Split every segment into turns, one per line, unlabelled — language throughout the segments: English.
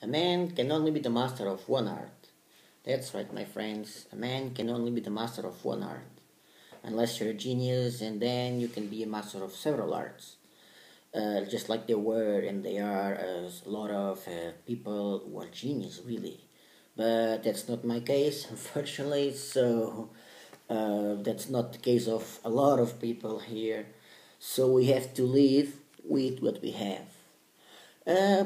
A man can only be the master of one art. That's right, my friends. A man can only be the master of one art. Unless you're a genius, and then you can be a master of several arts. Just like there were and there are a lot of people who are genius, really. But that's not my case, unfortunately, so that's not the case of a lot of people here. So we have to live with what we have.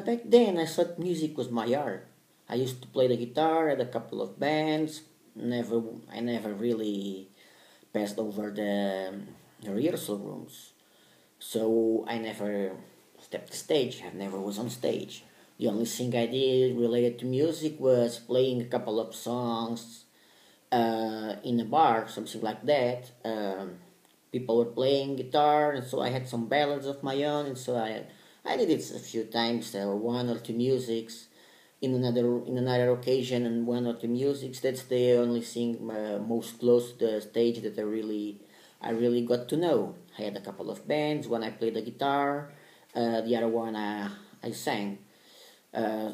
Back then, I thought music was my art. I used to play the guitar, had a couple of bands. I never really passed over the rehearsal rooms. So I never stepped the stage. I never was on stage. The only thing I did related to music was playing a couple of songs in a bar, something like that. People were playing guitar, and so I had some ballads of my own, and so I did it a few times. There were one or two musics in another occasion, and one or two musics. That's the only thing most close to the stage that I really got to know. I had a couple of bands. One I played the guitar, the other one I sang. Uh,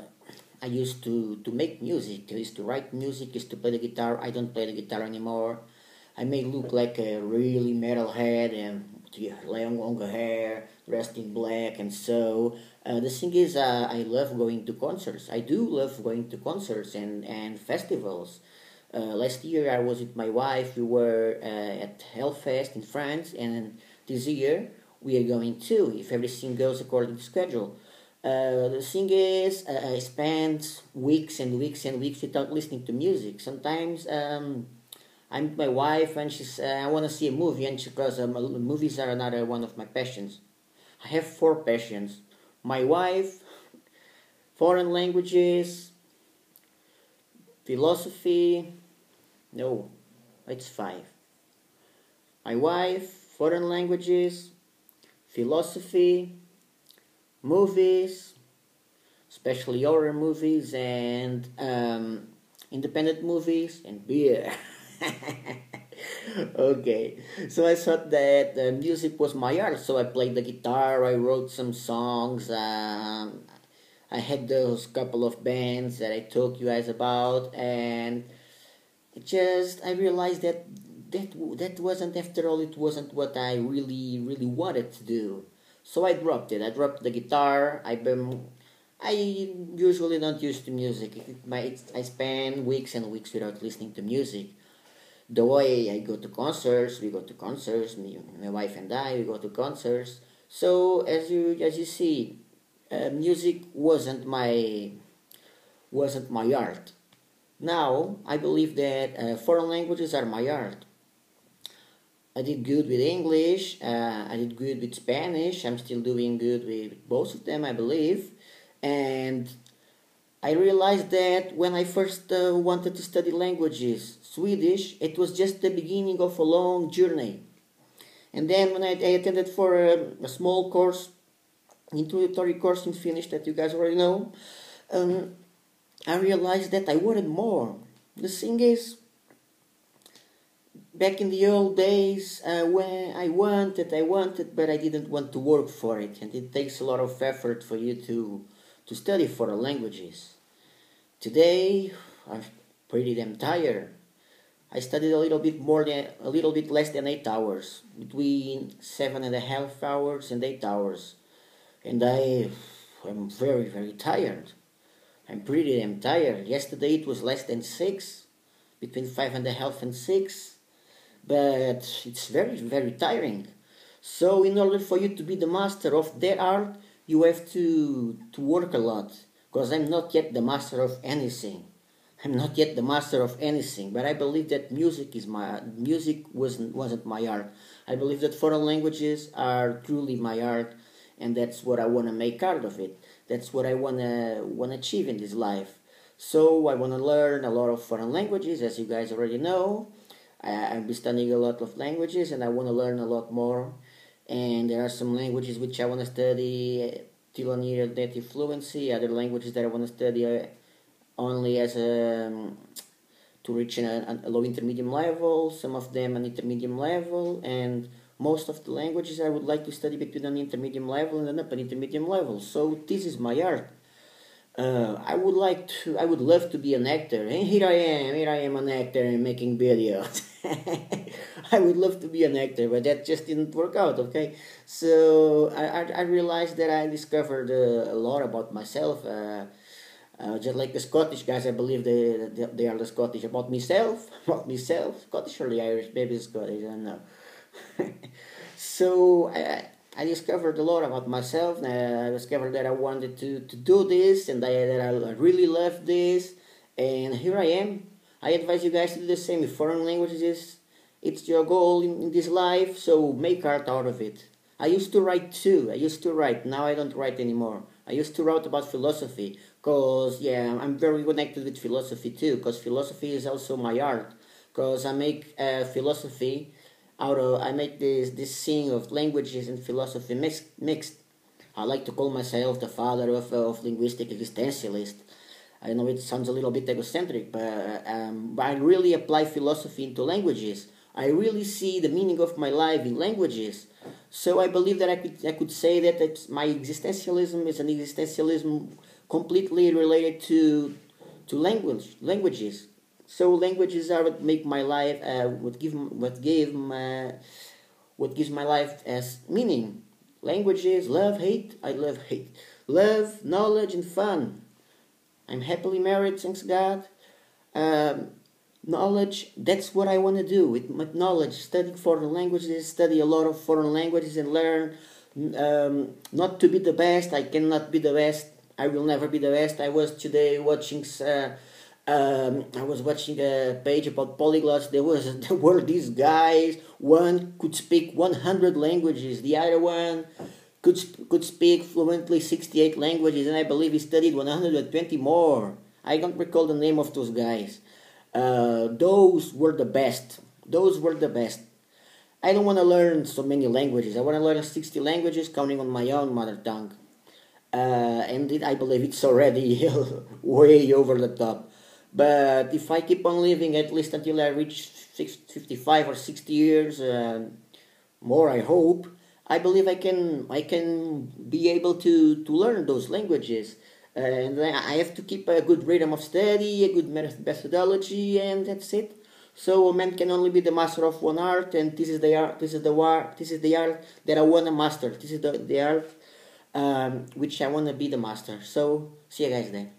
I used to make music. I used to write music. Used to play the guitar. I don't play the guitar anymore. I may look like a really metalhead and longer hair, dressed in black, and so the thing is, I love going to concerts. I do love going to concerts and festivals. Last year I was with my wife. We were at Hellfest in France, and this year we are going too, if everything goes according to schedule. The thing is, I spend weeks and weeks and weeks without listening to music. Sometimes I'm with my wife and she's I want to see a movie, and because movies are another one of my passions. I have four passions: my wife, foreign languages, philosophy. No, it's five. My wife, foreign languages, philosophy, movies, especially horror movies, and independent movies, and beer. Okay, so I thought that music was my art, so I played the guitar, I wrote some songs, I had those couple of bands that I told you guys about, and I realized that wasn't, after all, it wasn't what I really wanted to do. So I dropped it. I dropped the guitar. I usually don't use the music. I spend weeks and weeks without listening to music. The way I go to concerts, we go to concerts. My wife and I, we go to concerts. So as you see, music wasn't my art. Now I believe that foreign languages are my art. I did good with English. I did good with Spanish. I'm still doing good with both of them, I believe. And I realized that when I first wanted to study languages, Swedish, it was just the beginning of a long journey. And then when I attended for a small course, introductory course in Finnish that you guys already know, um, I realized that I wanted more. The thing is, back in the old days, when I wanted, but I didn't want to work for it, and it takes a lot of effort for you to study foreign languages. Today, I'm pretty damn tired. I studied a little bit less than 8 hours, between 7.5 hours and 8 hours, and I am very tired. I'm pretty damn tired. Yesterday it was less than 6, between 5.5 and 6, but it's very tiring. So in order for you to be the master of their art, you have to work a lot, because I'm not yet the master of anything. I'm not yet the master of anything, but I believe that music wasn't my art. I believe that foreign languages are truly my art, and that's what I want to make out of it. That's what I wanna achieve in this life. So I want to learn a lot of foreign languages, as you guys already know. I'll be studying a lot of languages, and I want to learn a lot more. And there are some languages which I want to study till I near native fluency. Other languages that I want to study only as to reach a low intermediate level. Some of them an intermediate level, and most of the languages I would like to study between an intermediate level and an upper intermediate level. So this is my art. I would love to be an actor, and here I am an actor and making videos. I would love to be an actor, but that just didn't work out, okay? So I realized that I discovered a lot about myself. Just like the Scottish guys, I believe they are the Scottish about myself, about myself, Scottish or the Irish, maybe Scottish, I don't know. So I discovered a lot about myself. I discovered that I wanted to do this, and that I really love this. And here I am. I advise you guys to do the same with foreign languages. It's your goal in this life, so make art out of it. I used to write too. I used to write. Now I don't write anymore. I used to write about philosophy, cause yeah, I'm very connected with philosophy too. Cause philosophy is also my art. Cause I make philosophy I make this thing of languages and philosophy mixed. I like to call myself the father of linguistic existentialist. I know it sounds a little bit egocentric, but I really apply philosophy into languages. I really see the meaning of my life in languages. So I believe that I could say that my existentialism is an existentialism completely related to languages. So languages are what make my life, what gives my life as meaning. Languages, love, hate. I love hate. Love, knowledge, and fun. I'm happily married, thanks God. Um, Knowledge, that's what I want to do with knowledge. Study foreign languages, study a lot of foreign languages and learn. Not to be the best, I cannot be the best. I will never be the best. I was today watching. I was watching a page about polyglots. There were these guys. One could speak 100 languages. The other one could speak fluently 68 languages, and I believe he studied 120 more. I don't recall the name of those guys. Those were the best. Those were the best. I don't want to learn so many languages. I want to learn 60 languages, counting on my own mother tongue. I believe it's already way over the top. But if I keep on living at least until I reach 55 or 60 years, more I hope, I believe I can be able to learn those languages. And I have to keep a good rhythm of study, a good methodology, and that's it. So a man can only be the master of one art, and this is the art. This is the art that I wanna master. This is the art which I wanna be the master. So see you guys then.